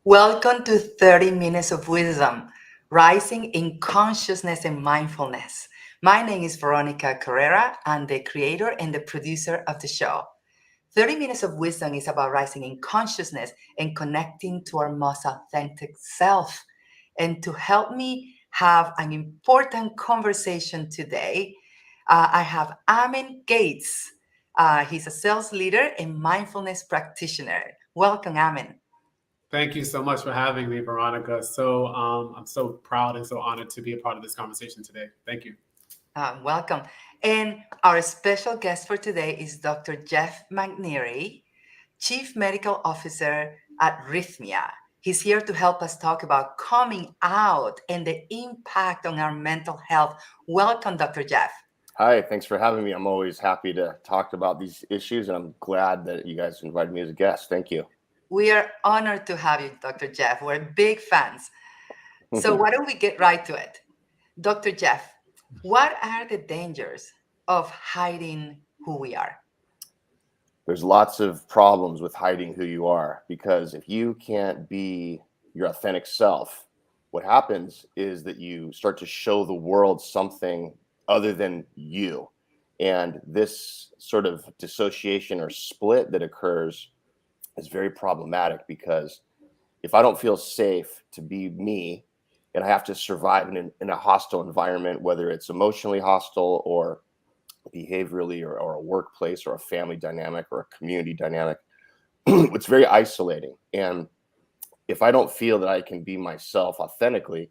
Welcome to 30 Minutes of Wisdom, Rising in Consciousness and Mindfulness. My name is Veronica Carrera. I'm the creator and the producer of the show. 30 Minutes of Wisdom is about rising in consciousness and connecting to our most authentic self. And to help me have an important conversation today, I have Amin Gates. He's a sales leader and mindfulness practitioner. Welcome, Amin. Thank you so much for having me, Veronica. I'm so proud and so honored to be a part of this conversation today. Thank you. Welcome. And our special guest for today is Dr. Jeff McNairy, Chief Medical Officer at Rhythmia. He's here to help us talk about coming out and the impact on our mental health. Welcome, Dr. Jeff. Hi, thanks for having me. I'm always happy to talk about these issues, and I'm glad that you guys invited me as a guest. Thank you. We are honored to have you, Dr. Jeff. We're big fans. So why don't we get right to it? Dr. Jeff, what are the dangers of hiding who we are? There's lots of problems with hiding who you are, because if you can't be your authentic self, what happens is that you start to show the world something other than you. And this sort of dissociation or split that occurs is very problematic, because if I don't feel safe to be me and I have to survive in a hostile environment, whether it's emotionally hostile or behaviorally or a workplace or a family dynamic or a community dynamic, it's very isolating. And if I don't feel that I can be myself authentically,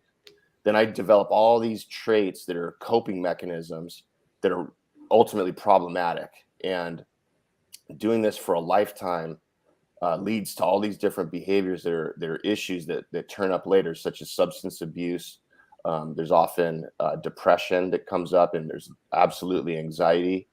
then I develop all these traits that are coping mechanisms that are ultimately problematic. And doing this for a lifetime leads to all these different behaviors that are issues that turn up later, such as substance abuse. There's often depression that comes up, and there's absolutely anxiety.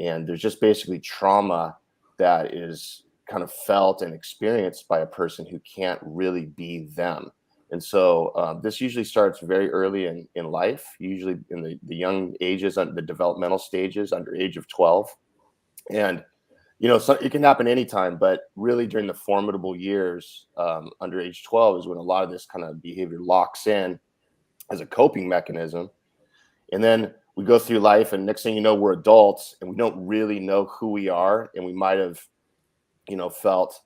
And there's just basically trauma that is kind of felt and experienced by a person who can't really be them. And so this usually starts very early in life, usually in the young ages, the developmental stages, under age of 12. And so it can happen anytime, but really during the formidable years, under age 12 is when a lot of this kind of behavior locks in as a coping mechanism. And then we go through life, and next thing you know, we're adults and we don't really know who we are. And we might have, felt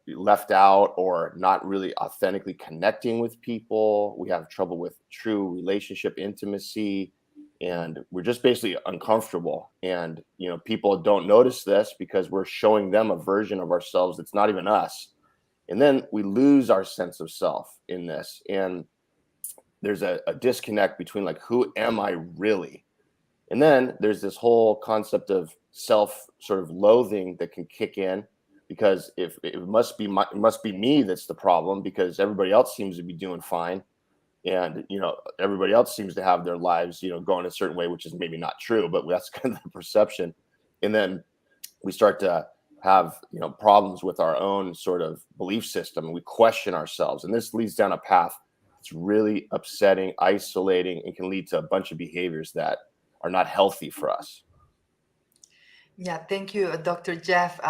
left out or not really authentically connecting with people. We have trouble with true relationship intimacy, and we're just basically uncomfortable. And people don't notice this because we're showing them a version of ourselves that's not even us. And then we lose our sense of self in this, and there's a disconnect between, like, who am I really? And then there's this whole concept of self sort of loathing that can kick in, because if it must be me that's the problem, because everybody else seems to be doing fine. And, everybody else seems to have their lives, going a certain way, which is maybe not true, but that's kind of the perception. And then we start to have, problems with our own sort of belief system, and we question ourselves. And this leads down a path that's really upsetting, isolating, and can lead to a bunch of behaviors that are not healthy for us. Yeah, thank you, Dr. Jeff.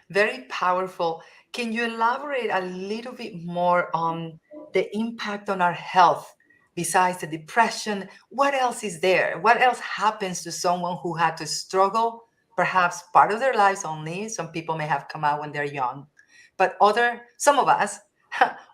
Very powerful. Can you elaborate a little bit more on the impact on our health besides the depression? What else is there? What else happens to someone who had to struggle, perhaps part of their lives only? Some people may have come out when they're young, but some of us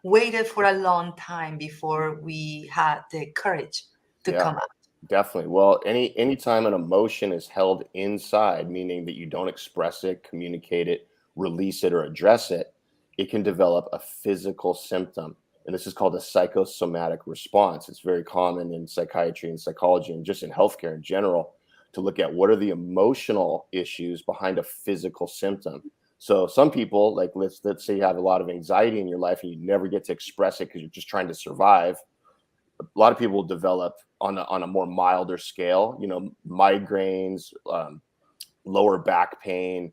waited for a long time before we had the courage to come out. Definitely. Well, anytime an emotion is held inside, meaning that you don't express it, communicate it, release it, or address it, it can develop a physical symptom. And this is called a psychosomatic response. It's very common in psychiatry and psychology, and just in healthcare in general, to look at what are the emotional issues behind a physical symptom. So some people, like, let's say you have a lot of anxiety in your life and you never get to express it because you're just trying to survive. A lot of people develop on a more milder scale, migraines, lower back pain,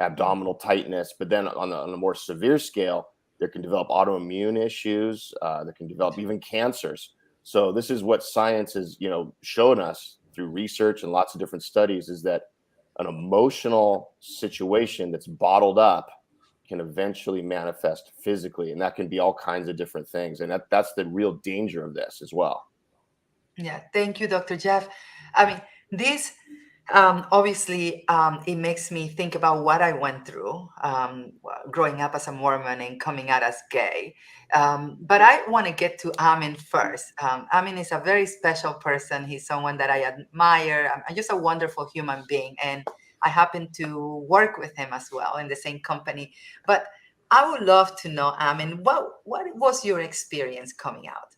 abdominal tightness. But then on a more severe scale, there can develop autoimmune issues. There can develop even cancers. So this is what science has, shown us through research and lots of different studies, is that an emotional situation that's bottled up can eventually manifest physically, and that can be all kinds of different things. And that's the real danger of this as well. Yeah, thank you, Dr. Jeff. I mean, this obviously it makes me think about what I went through growing up as a Mormon and coming out as gay. But I want to get to Amin first. Amin is a very special person. He's someone that I admire. I'm just a wonderful human being, and I happen to work with him as well in the same company. But I would love to know, Amin, what was your experience coming out?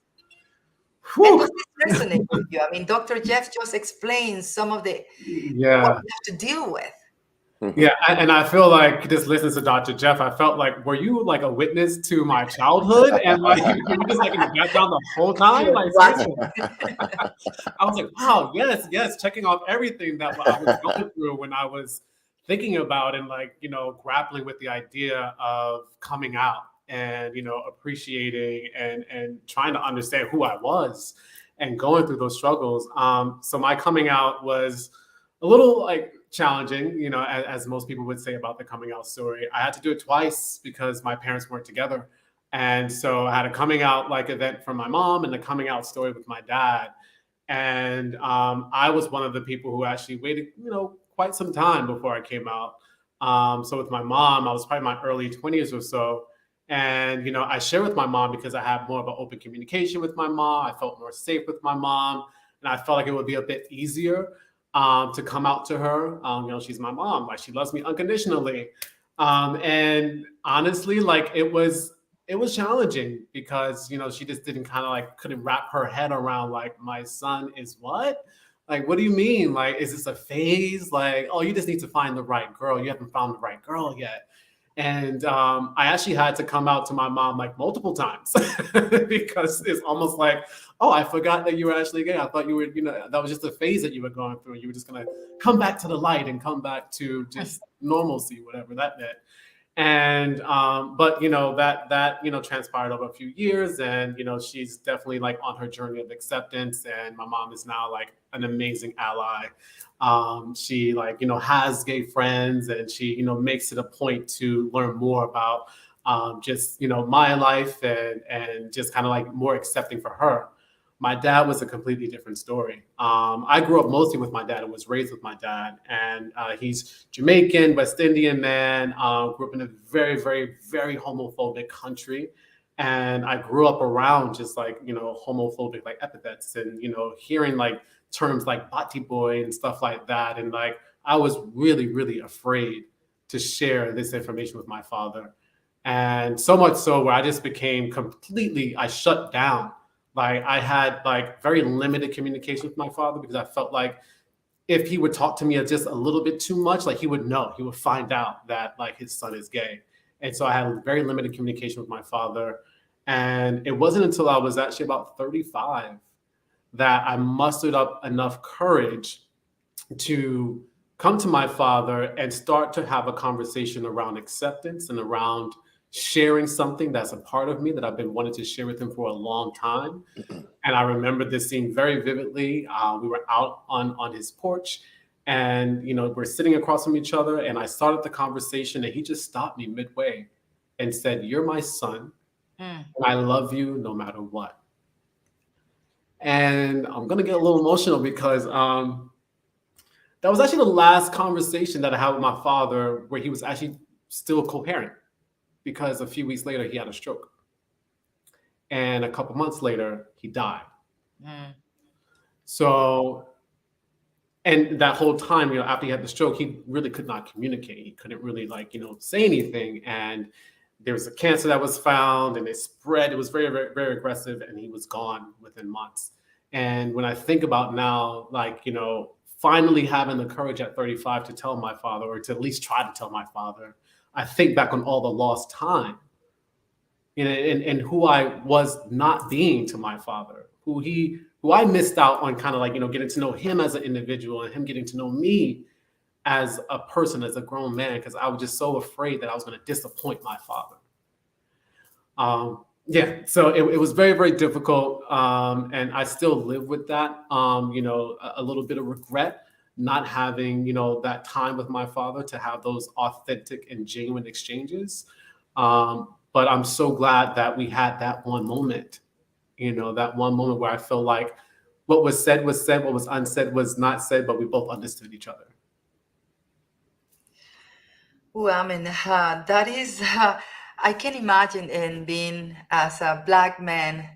And does this resonate with you? I mean, Dr. Jeff just explained some of the what Yeah. we have to deal with. Yeah. And I feel like just listening to Dr. Jeff, I felt like, were you like a witness to my childhood? And like, were you just like in the background the whole time? Like, seriously. I was like, wow, yes, checking off everything that I was going through when I was thinking about and like, you know, grappling with the idea of coming out and, you know, appreciating and trying to understand who I was and going through those struggles. So my coming out was a little like challenging, you know, as most people would say about the coming out story. I had to do it twice because my parents weren't together. And so I had a coming out like event from my mom and a coming out story with my dad. And I was one of the people who actually waited, you know, quite some time before I came out. So with my mom, I was probably in my early 20s or so. And, you know, I share with my mom because I have more of an open communication with my mom. I felt more safe with my mom. And I felt like it would be a bit easier to come out to her. You know, she's my mom. Like, she loves me unconditionally. And honestly, like, it was challenging because, you know, she just didn't kind of like couldn't wrap her head around like, my son is what? Like, what do you mean? Like, is this a phase? Like, oh, you just need to find the right girl. You haven't found the right girl yet. And I actually had to come out to my mom like multiple times because it's almost like, oh, I forgot that you were actually gay. I thought you were, you know, that was just a phase that you were going through. You were just going to come back to the light and come back to just normalcy, whatever that meant. And but you know that you know transpired over a few years, and you know she's definitely like on her journey of acceptance, and my mom is now like an amazing ally. She like you know has gay friends, and she you know makes it a point to learn more about just you know my life and just kind of like more accepting for her. My dad was a completely different story. I grew up mostly with my dad and was raised with my dad. And he's Jamaican, West Indian man, grew up in a very, very, very homophobic country. And I grew up around just like, you know, homophobic like epithets and, you know, hearing like terms like bati boy and stuff like that. And like, I was really, really afraid to share this information with my father. And so much so where I just became I shut down. Like I had like very limited communication with my father because I felt like if he would talk to me just a little bit too much, like he would find out that like his son is gay. And so I had very limited communication with my father. And it wasn't until I was actually about 35 that I mustered up enough courage to come to my father and start to have a conversation around acceptance and around sharing something that's a part of me that I've been wanting to share with him for a long time. And I remember this scene very vividly. We were out on his porch and, you know, we're sitting across from each other and I started the conversation and he just stopped me midway and said, "You're my son and I love you no matter what." And I'm going to get a little emotional because that was actually the last conversation that I had with my father where he was actually still coherent. Because a few weeks later, he had a stroke. And a couple months later, he died. So, and that whole time, you know, after he had the stroke, he really could not communicate. He couldn't really like, you know, say anything. And there was a cancer that was found and it spread. It was very, very, very aggressive and he was gone within months. And when I think about now, like, you know, finally having the courage at 35 to tell my father or to at least try to tell my father, I think back on all the lost time, you know, and who I was not being to my father, who I missed out on kind of like, you know, getting to know him as an individual and him getting to know me as a person, as a grown man, because I was just so afraid that I was going to disappoint my father. Yeah, so it was very, very difficult. And I still live with that, you know, a little bit of regret not having, you know, that time with my father to have those authentic and genuine exchanges. But I'm so glad that we had that one moment, that one moment where I feel like what was said, what was unsaid was not said, but we both understood each other. Well, I mean, that is, I can imagine in being as a Black man,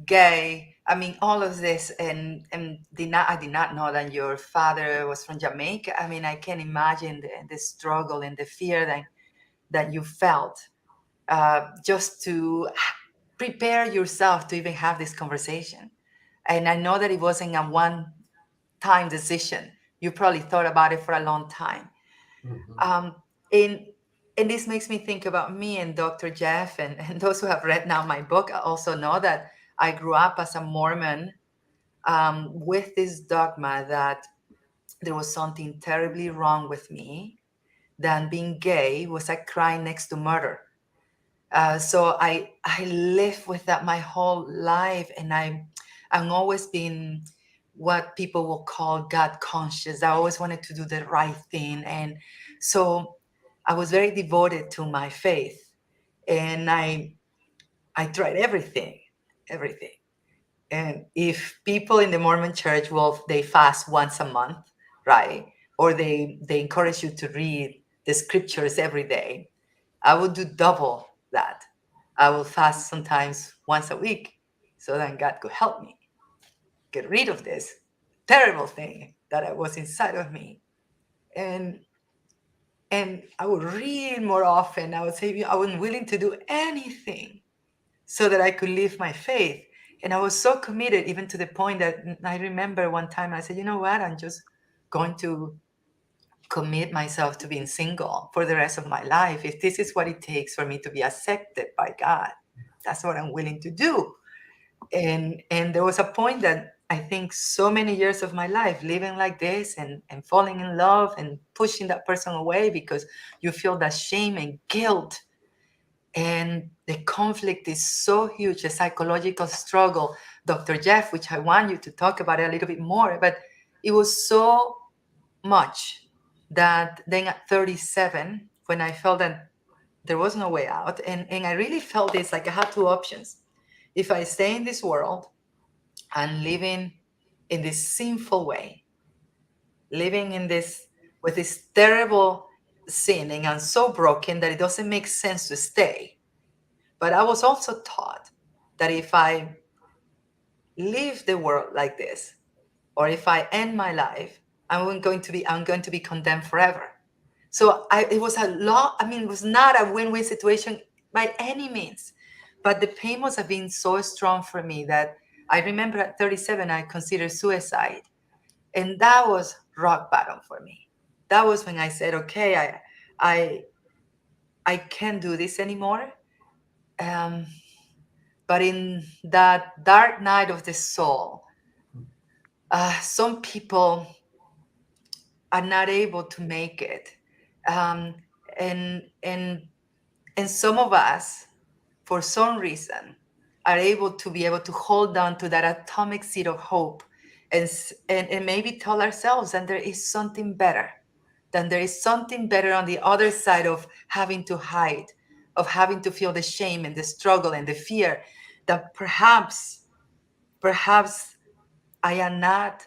gay, I mean, all of this, and I did not know that your father was from Jamaica. I mean, I can imagine the struggle and the fear that you felt just to prepare yourself to even have this conversation. And I know that it wasn't a one-time decision. You probably thought about it for a long time. Um, and and this makes me think about me and Dr. Jeff, and those who have read now my book also know that I grew up as a Mormon with this dogma that there was something terribly wrong with me, that being gay was a crime next to murder. So I live with that my whole life, and I'm always been what people will call God conscious. I always wanted to do the right thing, and so I was very devoted to my faith, and I tried everything. And if people in the Mormon church, well, they fast once a month, right? Or they encourage you to read the scriptures every day, I would do double that. I will fast sometimes once a week so that God could help me get rid of this terrible thing that was inside of me. And I would read more often. I would say I was willing to do anything so that I could live my faith. And I was so committed, even to the point that I remember one time I said, you know what, I'm just going to commit myself to being single for the rest of my life. If this is what it takes for me to be accepted by God, that's what I'm willing to do. And there was a point that I think so many years of my life living like this, and falling in love and pushing that person away because you feel that shame and guilt. And the conflict is so huge, a psychological struggle, Dr. Jeff, which I want you to talk about it a little bit more. But it was so much that then at 37, when I felt that there was no way out, and I really felt this, like I had two options. If I stay in this world and living in this sinful way, living in this with this terrible sinning and so broken that it doesn't make sense to stay. But I was also taught that if I leave the world like this, or if I end my life, I'm going to be condemned forever. So it was a lot. I mean, it was not a win-win situation by any means, but the pain must have been so strong for me that I remember at 37, I considered suicide. And that was rock bottom for me. That was when I said, okay, I can't do this anymore. Um, but in that dark night of the soul, some people are not able to make it. Um, and, and, and some of us, for some reason, are able to hold on to that atomic seed of hope, and maybe tell ourselves that there is something better, that there is something better on the other side of having to hide, of having to feel the shame and the struggle and the fear, that perhaps I am not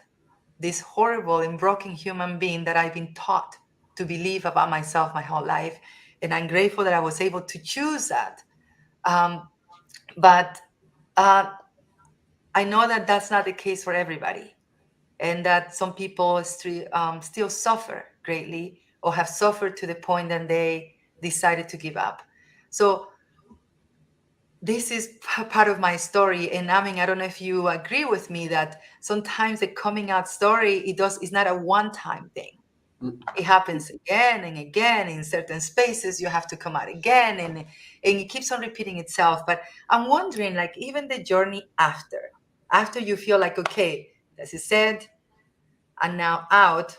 this horrible and broken human being that I've been taught to believe about myself my whole life. And I'm grateful that I was able to choose that. But I know that that's not the case for everybody, and that some people still suffer greatly, or have suffered to the point that they decided to give up. So this is part of my story. And I mean, I don't know if you agree with me that sometimes the coming out story, it's not a one-time thing. It happens again and again in certain spaces. You have to come out again, and it keeps on repeating itself. But I'm wondering, like, even the journey after you feel like, okay, this is said, and now out,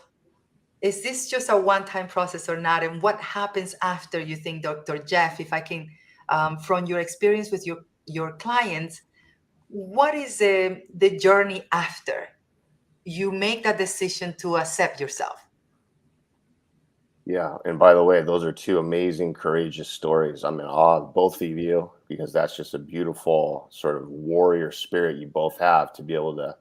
is this just a one-time process or not? And what happens after, you think, Dr. Jeff, if I can, from your experience with your clients, what is the journey after you make that decision to accept yourself? Yeah. And by the way, those are two amazing, courageous stories. I'm in awe of both of you because that's just a beautiful sort of warrior spirit you both have to be able to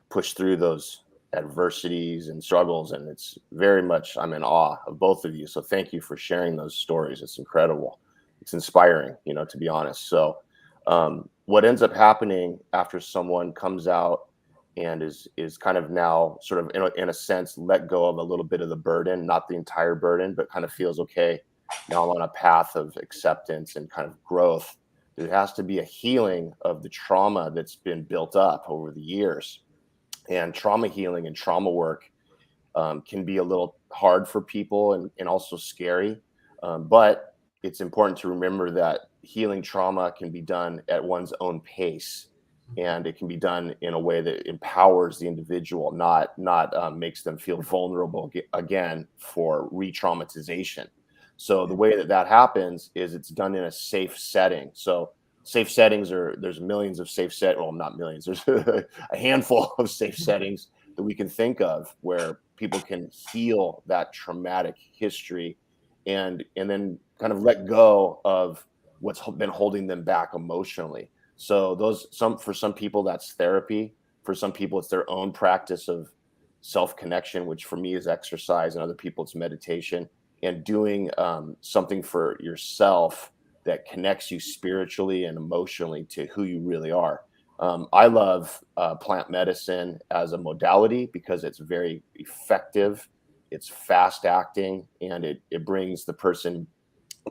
push through those adversities and struggles. And it's very much, I'm in awe of both of you. So thank you for sharing those stories. It's incredible. It's inspiring, to be honest. So what ends up happening after someone comes out and is kind of now sort of in a sense let go of a little bit of the burden, not the entire burden, but kind of feels okay. Now I'm on a path of acceptance and kind of growth. There has to be a healing of the trauma that's been built up over the years. And trauma healing and trauma work can be a little hard for people and also scary. But it's important to remember that healing trauma can be done at one's own pace, and it can be done in a way that empowers the individual, not makes them feel vulnerable again for re-traumatization. So the way that happens is it's done in a safe setting. So safe settings there's millions of safe well, not millions, there's a handful of safe settings that we can think of where people can heal that traumatic history and then kind of let go of what's been holding them back emotionally. So for some people that's therapy. For some people it's their own practice of self-connection, which for me is exercise, and other people it's meditation, and doing something for yourself that connects you spiritually and emotionally to who you really are. I love plant medicine as a modality because it's very effective, it's fast acting, and it brings the person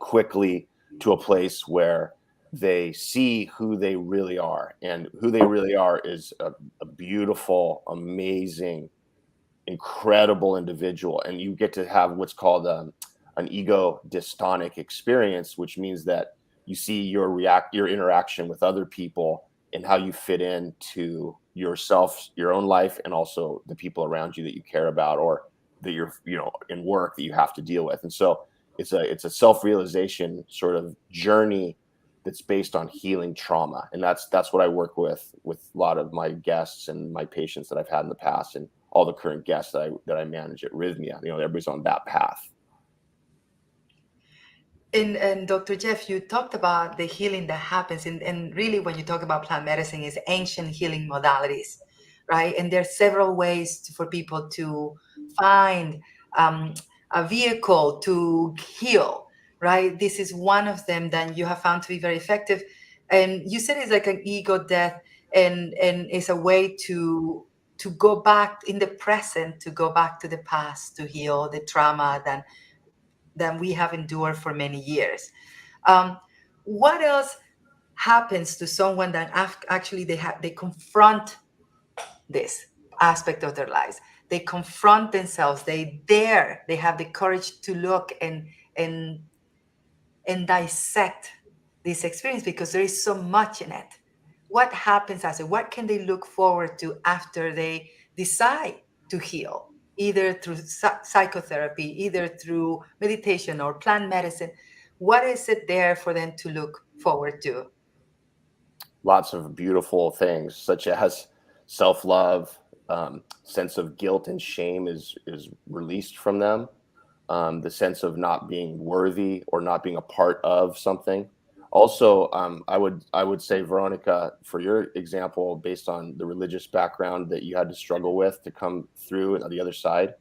quickly to a place where they see who they really are. And who they really are is a beautiful, amazing, incredible individual. And you get to have what's called an ego dystonic experience, which means that you see your interaction with other people and how you fit into yourself, your own life, and also the people around you that you care about or that you're in work that you have to deal with. And so it's a self-realization sort of journey that's based on healing trauma. And that's what I work with a lot of my guests and my patients that I've had in the past, and all the current guests that I manage at Rhythmia. Everybody's on that path. And Dr. Jeff, you talked about the healing that happens, and really when you talk about plant medicine, is ancient healing modalities, right? And there are several ways for people to find a vehicle to heal, right? This is one of them that you have found to be very effective. And you said it's like an ego death, and it's a way to go back in the present, to go back to the past, to heal the trauma that we have endured for many years. What else happens to someone that actually they confront this aspect of their lives? They confront themselves. They have the courage to look and dissect this experience, because there is so much in it. What happens what can they look forward to after they decide to heal, either through psychotherapy, either through meditation or plant medicine? What is it there for them to look forward to? Lots of beautiful things, such as self-love, sense of guilt and shame is released from them. The sense of not being worthy or not being a part of something. Also, I would say, Veronica, for your example, based on the religious background that you had to struggle with to come through on the other side,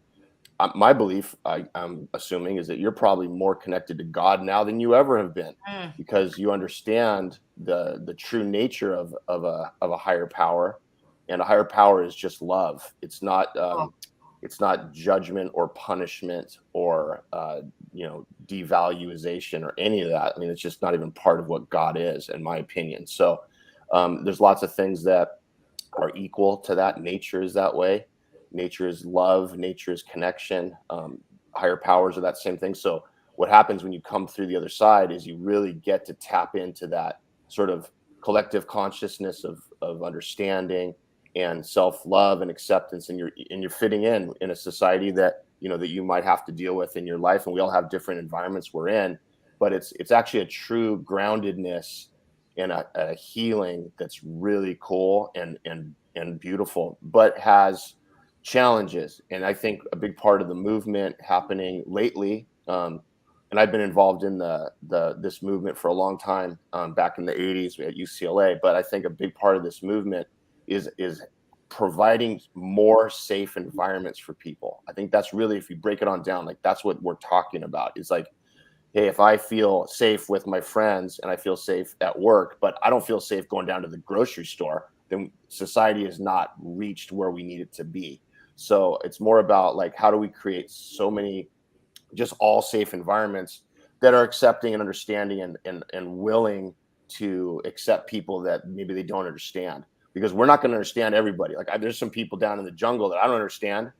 my belief, I'm assuming, is that you're probably more connected to God now than you ever have been, because you understand the true nature of a higher power, and a higher power is just love. It's not judgment or punishment or devaluation or any of that. I mean, it's just not even part of what God is, in my opinion. So there's lots of things that are equal to that. Nature is that way. Nature is love. Nature is connection. Higher powers are that same thing. So what happens when you come through the other side is you really get to tap into that sort of collective consciousness of understanding and self-love and acceptance, and you're fitting in a society that that you might have to deal with in your life, and we all have different environments we're in, but it's actually a true groundedness and a healing that's really cool and beautiful, but has challenges. And I think a big part of the movement happening lately, And I've been involved in this movement for a long time, back in the 80s at UCLA. But I think a big part of this movement is providing more safe environments for people. I think that's really, if you break it on down, like that's what we're talking about. It's like, hey, if I feel safe with my friends and I feel safe at work, but I don't feel safe going down to the grocery store, then society has not reached where we need it to be. So it's more about like, how do we create so many just all safe environments that are accepting and understanding and willing to accept people that maybe they don't understand, because we're not going to understand everybody. Like there's some people down in the jungle that I don't understand,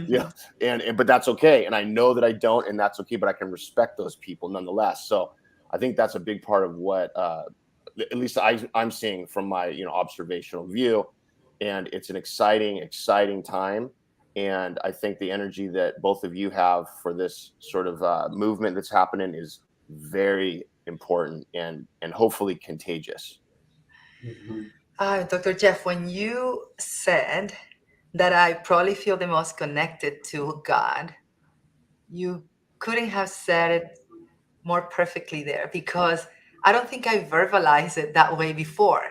yeah. And but that's okay. And I know that I don't, and that's okay, but I can respect those people nonetheless. So I think that's a big part of what, at least I'm seeing from my, observational view. And it's an exciting time. And I think the energy that both of you have for this sort of movement that's happening is very important and hopefully contagious. Dr. Jeff, when you said that I probably feel the most connected to God, you couldn't have said it more perfectly there, because I don't think I verbalized it that way before.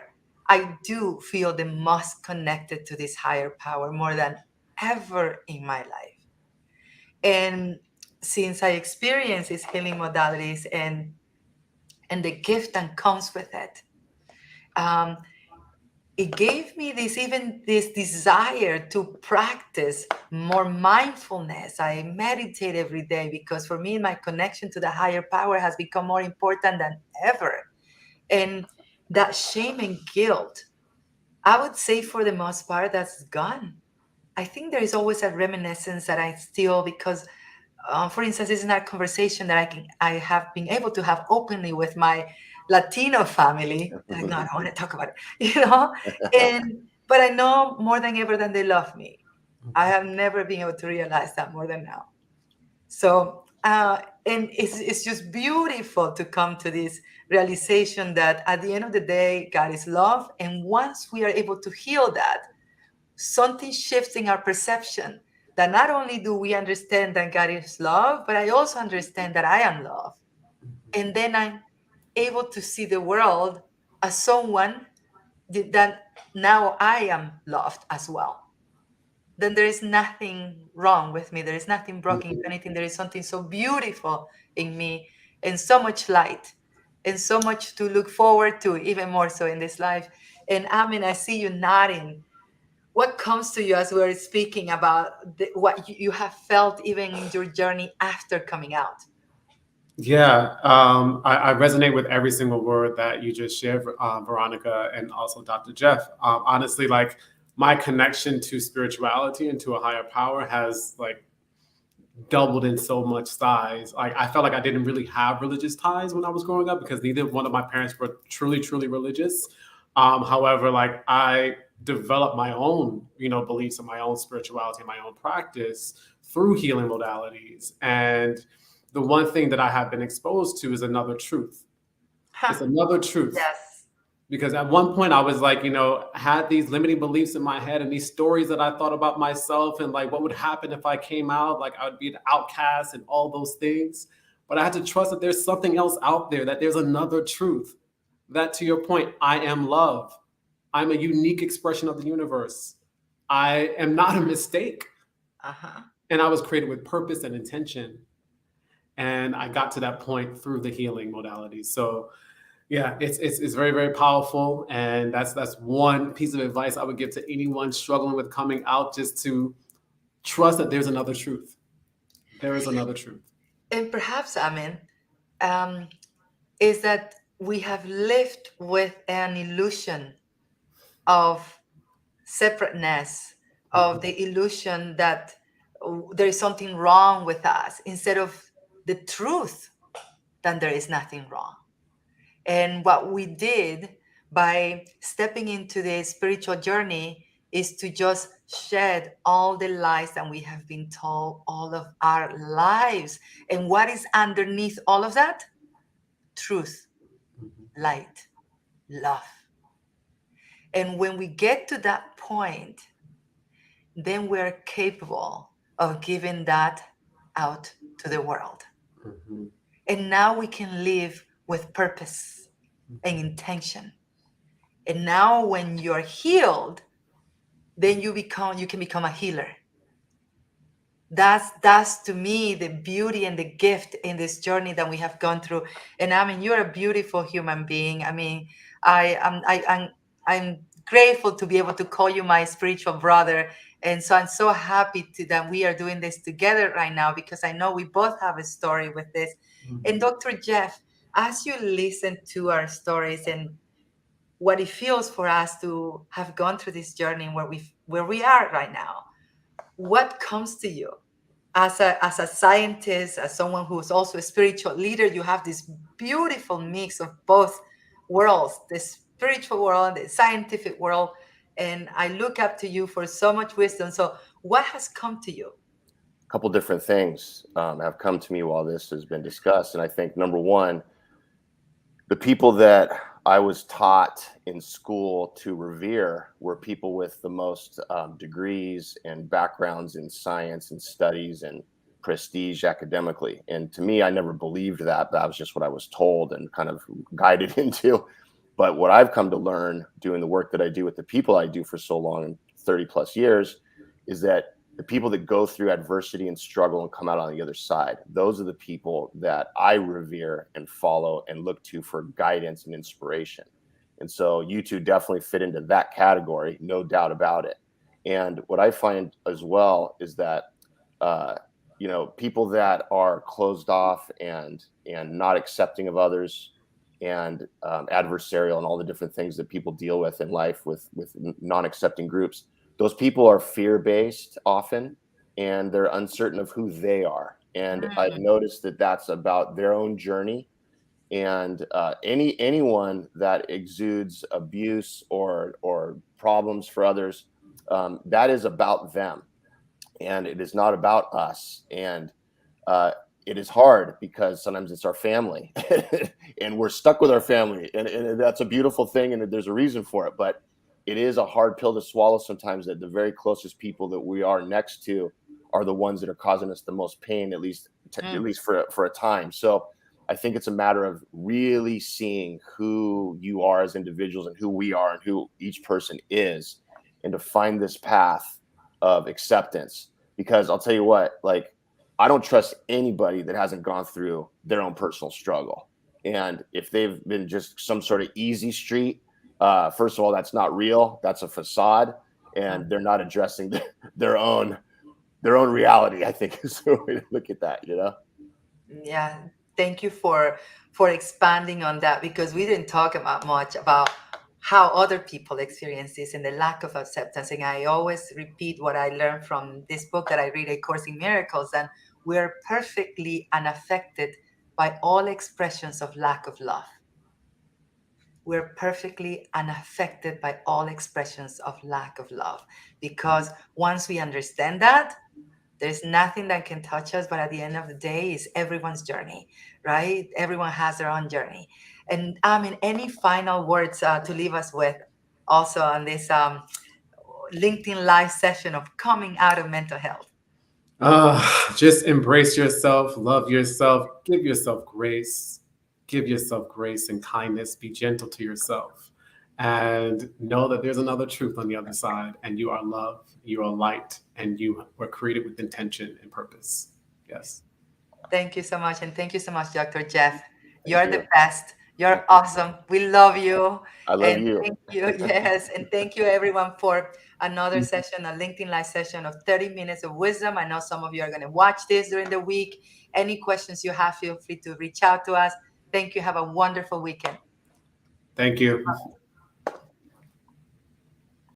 I do feel the most connected to this higher power more than ever in my life. And since I experience these healing modalities and the gift that comes with it, it gave me this desire to practice more mindfulness. I meditate every day because for me, my connection to the higher power has become more important than ever. And that shame and guilt, I would say for the most part, that's gone. I think there is always a reminiscence that I still, because for instance, this is not a conversation that I have been able to have openly with my Latino family. Like, no, I don't want to talk about it, but I know more than ever that they love me. I have never been able to realize that more than now. So, and it's just beautiful to come to this realization that at the end of the day, God is love. And once we are able to heal that, something shifts in our perception, that not only do we understand that God is love, but I also understand that I am love. And then I'm able to see the world as someone that now I am loved as well. Then there is nothing wrong with me. There is nothing broken. If anything, there is something so beautiful in me and so much light and so much to look forward to, even more so in this life. And Amin, I see you nodding. What comes to you as we're speaking about what you have felt even in your journey after coming out? Yeah, I resonate with every single word that you just shared, Veronica, and also Dr. Jeff. Honestly, like my connection to spirituality and to a higher power has like doubled in so much size. Like I felt like I didn't really have religious ties when I was growing up because neither one of my parents were truly religious. However, like I developed my own, beliefs and my own spirituality and my own practice through healing modalities. And the one thing that I have been exposed to is another truth. It's another truth. Yes. Because at one point I was like, had these limiting beliefs in my head and these stories that I thought about myself and like what would happen if I came out, like I would be an outcast and all those things. But I had to trust that there's something else out there, that there's another truth. That, to your point, I am love. I'm a unique expression of the universe. I am not a mistake. And I was created with purpose and intention. And I got to that point through the healing modalities. So yeah, it's very powerful, and that's one piece of advice I would give to anyone struggling with coming out, just to trust that there's another truth. There is another truth. And perhaps, Amin, is that we have lived with an illusion of separateness, of the illusion that there is something wrong with us, instead of the truth that there is nothing wrong. And what we did by stepping into the spiritual journey is to just shed all the lies that we have been told all of our lives. And what is underneath all of that? Truth, light, love. And when we get to that point, then we're capable of giving that out to the world. Mhm. And now we can live with purpose and intention. And now when you're healed, then you can become a healer. That's to me the beauty and the gift in this journey that we have gone through. And I mean, you're a beautiful human being. I mean, I'm grateful to be able to call you my spiritual brother. And so I'm so happy that we are doing this together right now, because I know we both have a story with this. And Dr. Jeff, as you listen to our stories and what it feels for us to have gone through this journey where we are right now, what comes to you as a scientist, as someone who's also a spiritual leader? You have this beautiful mix of both worlds, the spiritual world, the scientific world, and I look up to you for so much wisdom. So what has come to you? A couple different things have come to me while this has been discussed. And I think number one, the people that I was taught in school to revere were people with the most degrees and backgrounds in science and studies and prestige academically. And to me, I never believed that. That was just what I was told and kind of guided into. But what I've come to learn doing the work that I do with the people I do for so long, 30 plus years, is that the people that go through adversity and struggle and come out on the other side, those are the people that I revere and follow and look to for guidance and inspiration. And so you two definitely fit into that category, no doubt about it. And what I find as well is that, people that are closed off and not accepting of others and adversarial and all the different things that people deal with in life with non-accepting groups, those people are fear-based often, and they're uncertain of who they are. And I've noticed that that's about their own journey. And anyone that exudes abuse or problems for others, that is about them, and it is not about us. And it is hard because sometimes it's our family, and we're stuck with our family, and that's a beautiful thing, and there's a reason for it. But it is a hard pill to swallow sometimes, that the very closest people that we are next to are the ones that are causing us the most pain, at least for a time. So I think it's a matter of really seeing who you are as individuals and who we are and who each person is, and to find this path of acceptance. Because I'll tell you what, like, I don't trust anybody that hasn't gone through their own personal struggle. And if they've been just some sort of easy street, first of all, that's not real. That's a facade, and they're not addressing their own reality, I think, is the way to look at that, Yeah, thank you for expanding on that, because we didn't talk about much about how other people experience this and the lack of acceptance. And I always repeat what I learned from this book that I read, A Course in Miracles, and we're perfectly unaffected by all expressions of lack of love. We're perfectly unaffected by all expressions of lack of love, because once we understand that, there's nothing that can touch us. But at the end of the day, it's everyone's journey, right? Everyone has their own journey. And I mean, any final words to leave us with also on this LinkedIn Live session of coming out of mental health? Just embrace yourself, love yourself, give yourself grace. Give yourself grace and kindness. Be gentle to yourself, and know that there's another truth on the other side. And you are love, you are light, and you were created with intention and purpose. Yes. Thank you so much. And thank you so much, Dr. Jeff. You're the best. You're awesome. We love you. I love And you. thank you. Yes. And thank you, everyone, for another session, a LinkedIn Live session of 30 minutes of wisdom. I know some of you are going to watch this during the week. Any questions you have, feel free to reach out to us. Thank you. Have a wonderful weekend. Thank you.